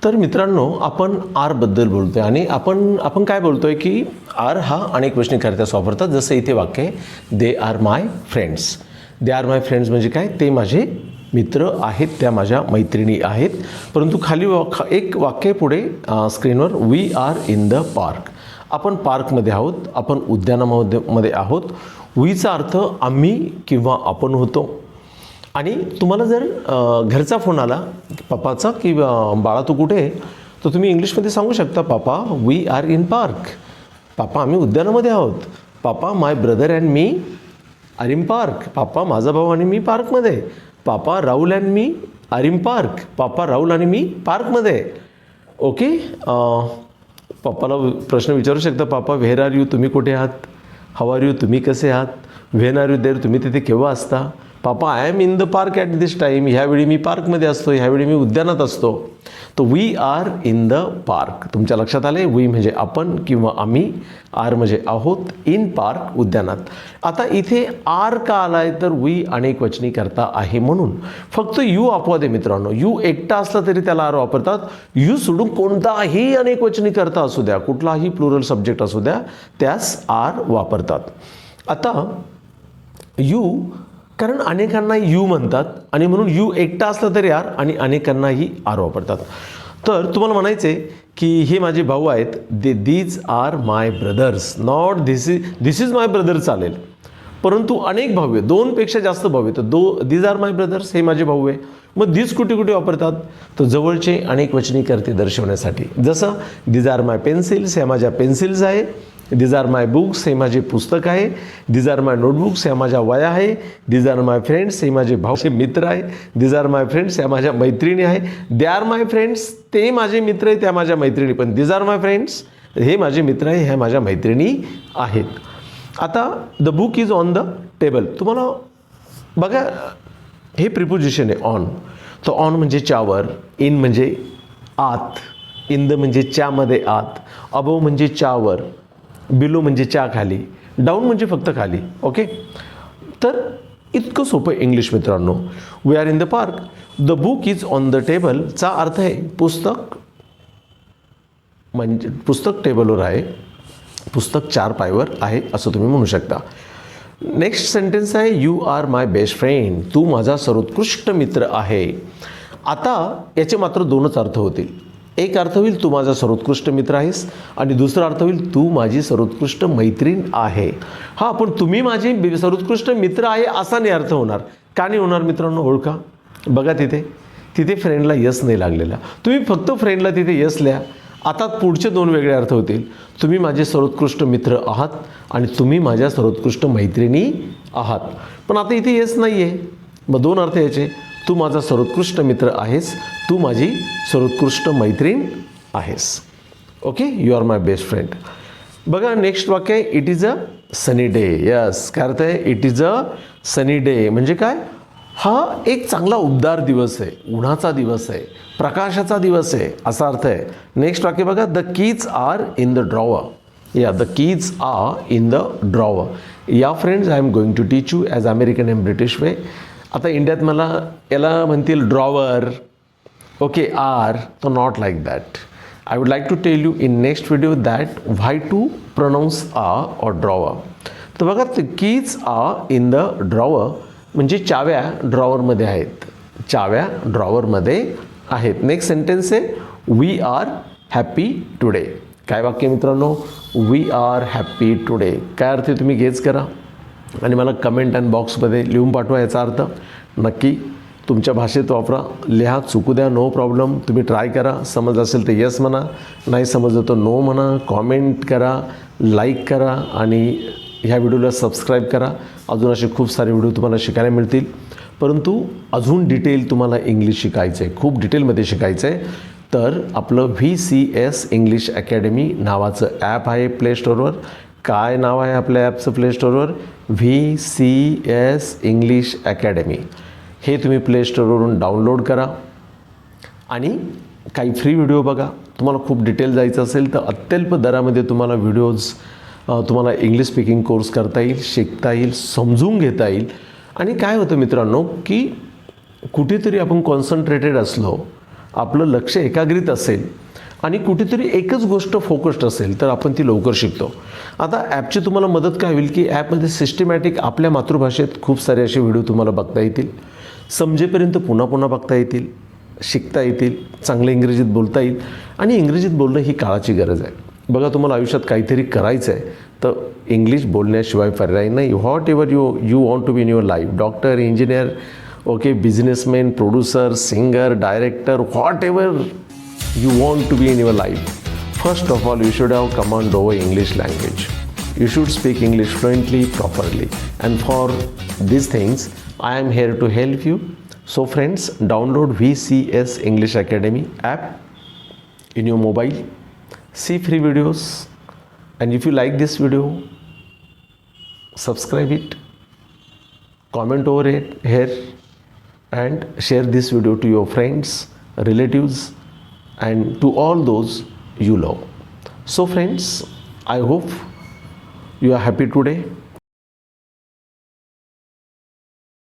तर मित्रांनो, आपण आरबद्दल बोलतोय आणि आपण काय बोलतोय की आर हा अनेक वचनी करत्यास वापरतात. जसं इथे वाक्य आहे, they are my friends. They are my friends म्हणजे काय, ते माझे मित्र आहेत, त्या माझ्या मैत्रिणी आहेत. परंतु खाली एक वाक्य पुढे स्क्रीनवर, we are in the park. आपण पार्कमध्ये आहोत, आपण उद्यानामध्ये आहोत. वीचा अर्थ आम्ही किंवा आपण होतो. आणि तुम्हाला जर घरचा फोन आला पप्पाचा की बाळा तू कुठे आहे, तर तुम्ही इंग्लिशमध्ये सांगू शकता, papa we are in park. पापा आम्ही उद्यानामध्ये आहोत. Papa my brother and me are in park. पापा माझा भाऊ आणि मी पार्कमध्ये. Papa Rahul and me are in park. पापा राहुल आणि मी पार्कमध्ये. ओके. पप्पाला प्रश्न विचारू शकता, पापा व्हेर आर यू, तुम्ही कुठे आहात. हाऊ आर यू, तुम्ही कसे आहात. व्हेन आर यू देअर, तुम्ही तिथे केव्हा असता. Papa I am in the park at this time, ह्यावेळी मी पार्कमध्ये असतो, ह्यावेळी मी उद्यानात असतो. तर we are in the park. तुमच्या लक्षात आले, वी म्हणजे आपण किंवा आम्ही, आर म्हणजे आहोत, इन पार्क उद्यानात. आता इथे आर का आलाय, तर वी अनेक वचनी करता आहे म्हणून. फक्त यू अपवाद आहे मित्रांनो. यू एकटा असला तरी त्याला आर वापरतात. यू सोडून कोणताही अनेक वचनी करता असू द्या, कुठलाही प्लुरल सब्जेक्ट असू द्या, त्यास आर वापरतात. आता यू, कारण अनेकांना यू म्हणतात आणि म्हणून यू एकटा असला तरी आर आणि अनेकांनाही आर वापरतात. तर तुम्हाला म्हणायचे की हे माझे भाऊ आहेत, these are my brothers, not this is my brother चालेल. परंतु अनेक भाऊ आहे, दोनपेक्षा जास्त भाऊ आहे, तर दीज आर माय ब्रदर्स हे माझे भाऊ आहे. मग दीज कुठे कुठे वापरतात, तर जवळचे अनेक वचनी करते दर्शवण्यासाठी. जसं दीज आर माय पेन्सिल्स, ह्या माझ्या पेन्सिल्स आहे. दीज आर माय बुक्स, हे माझे पुस्तक आहे. दीज आर माय नोटबुक्स, ह्या माझ्या वया आहे. दीज आर माय फ्रेंड्स, हे माझे भाऊचे मित्र आहे. दीज आर माय फ्रेंड्स, ह्या माझ्या मैत्रिणी आहे. दे आर माय फ्रेंड्स, ते माझे मित्र आहे, त्या माझ्या मैत्रिणी. पण दीज आर माय फ्रेंड्स, हे माझे मित्र आहे, ह्या माझ्या मैत्रिणी आहेत. आता the book is on the table. तुम्हाला बघा, हे प्रिपोजिशन आहे ऑन. तर ऑन म्हणजे च्यावर, इन म्हणजे आत, इन द म्हणजे च्यामध्ये आत, अबव म्हणजे च्यावर, बिलो म्हणजे च्या खाली, डाऊन म्हणजे फक्त खाली. ओके. तर इतकं सोपं इंग्लिश मित्रांनो. We are in the park, the book is on the टेबलचा अर्थ आहे पुस्तक, म्हणजे पुस्तक टेबलवर आहे, पुस्तक चार पायवर आहे असं तुम्ही म्हणू शकता. नेक्स्ट सेंटेन्स आहे, you are my best friend, तू माझा सर्वोत्कृष्ट मित्र आहे. आता याचे मात्र दोनच अर्थ होतील. एक अर्थ होईल तू माझा सर्वोत्कृष्ट मित्र आहेस, आणि दुसरा अर्थ होईल तू माझी सर्वोत्कृष्ट मैत्रीण आहे. हा, पण तुम्ही माझी सर्वोत्कृष्ट मित्र आहे असा नाही अर्थ होणार. का नाही होणार मित्रांनो, ओळखा. बघा तिथे फ्रेंडला यस नाही लागलेला. तुम्ही फक्त फ्रेंडला तिथे यस लिहा. आता पुढचे दोन वेगळे अर्थ होतील. तुम्ही माझे सर्वोत्कृष्ट मित्र आहात आणि तुम्ही माझ्या सर्वोत्कृष्ट मैत्रिणी आहात. पण आता इथे यस नाही आहे. मग दोन अर्थ याचे, तू माझा सर्वोत्कृष्ट मित्र आहेस, तू माझी सर्वोत्कृष्ट मैत्रीण आहेस. Okay. You are my best friend. बघा नेक्स्ट वाक्य आहे, it is a sunny day. Yes, काय अर्थ आहे, it is a sunny day म्हणजे काय, हा एक चांगला उबदार दिवस आहे, उन्हाचा दिवस आहे, प्रकाशाचा दिवस आहे असा अर्थ आहे. नेक्स्ट वाक्य बघा, the keys are in the drawer. या, the keys are in the drawer. या friends, I am going to teach you as American and British way. आता इंडियात मला याला म्हणतील ड्रॉवर. ओके, आर, तर not like that. I would like to tell you in next video that why to pronounce R और drawer. तर बघा, the keys are in the drawer म्हणजे चाव्या ड्रॉवरमध्ये आहेत, चाव्या ड्रॉवरमध्ये आहेत. नेक्स्ट सेंटेन्स आहे, वी आर हॅपी टुडे. काय वाक्य मित्रांनो, वी आर हॅपी टुडे. काय अर्थ तुम्ही गेस करा आणि मला कमेंट अँड बॉक्समध्ये लिहून पाठवा. याचा अर्थ नक्की तुमच्या भाषेत वापरा, लिहा, चुकू द्या, नो प्रॉब्लेम. तुम्ही ट्राय करा. समज असेल तर येस म्हणा, नाही समजलं तर नो म्हणा. कॉमेंट करा, लाईक करा आणि ह्या व्हिडिओला सबस्क्राईब करा. अजून असे खूप सारे व्हिडिओ तुम्हाला शिकायला मिळतील. परंतु अजून डिटेल तुम्हाला इंग्लिश शिकायचं आहे, खूप डिटेलमध्ये शिकायचं आहे, तर आपलं VCS इंग्लिश अकॅडमी नावाचं ॲप आहे प्ले स्टोअरवर. काय नाव आहे आपल्या ॲपचं प्ले स्टोअरवर, VCS इंग्लिश अकॅडमी. हे तुम्ही प्ले स्टोअरवरून डाउनलोड करा आणि काही फ्री व्हिडिओ बघा. तुम्हाला खूप डिटेल जायचं असेल तर अत्यल्प दरामध्ये तुम्हाला व्हिडिओज, तुम्हाला इंग्लिश स्पीकिंग कोर्स करता येईल, शिकता येईल, समजून घेता येईल. आणि काय होतं मित्रांनो की कुठेतरी आपण कॉन्सन्ट्रेटेड असलो, आपलं लक्ष एकाग्रित असेल आणि कुठेतरी एकच गोष्ट फोकस्ड असेल तर आपण ती लवकर शिकतो. आता ॲपची तुम्हाला मदत काय होईल की ॲपमध्ये सिस्टमॅटिक आपल्या मातृभाषेत खूप सारे असे व्हिडिओ तुम्हाला बघता येतील, समजेपर्यंत पुन्हा पुन्हा बघता येतील, शिकता येतील, चांगलं इंग्रजीत बोलता येईल. आणि इंग्रजीत बोलणं ही काळाची गरज आहे. बघा, तुम्हाला आयुष्यात काहीतरी करायचं आहे तर इंग्लिश बोलण्याशिवाय पर्याय नाही. Whatever you want to be in your life, doctor, engineer, okay, businessman, producer, singer, director, whatever you want to be in your life, first of all you should have command over English language. You should speak English fluently, properly, and for these things I am here to help you. So friends, download VCS English Academy app in your mobile, see free videos, and if you like this video, subscribe it, comment over it here, and share this video to your friends, relatives, and to all those you love. So friends, I hope you are happy today.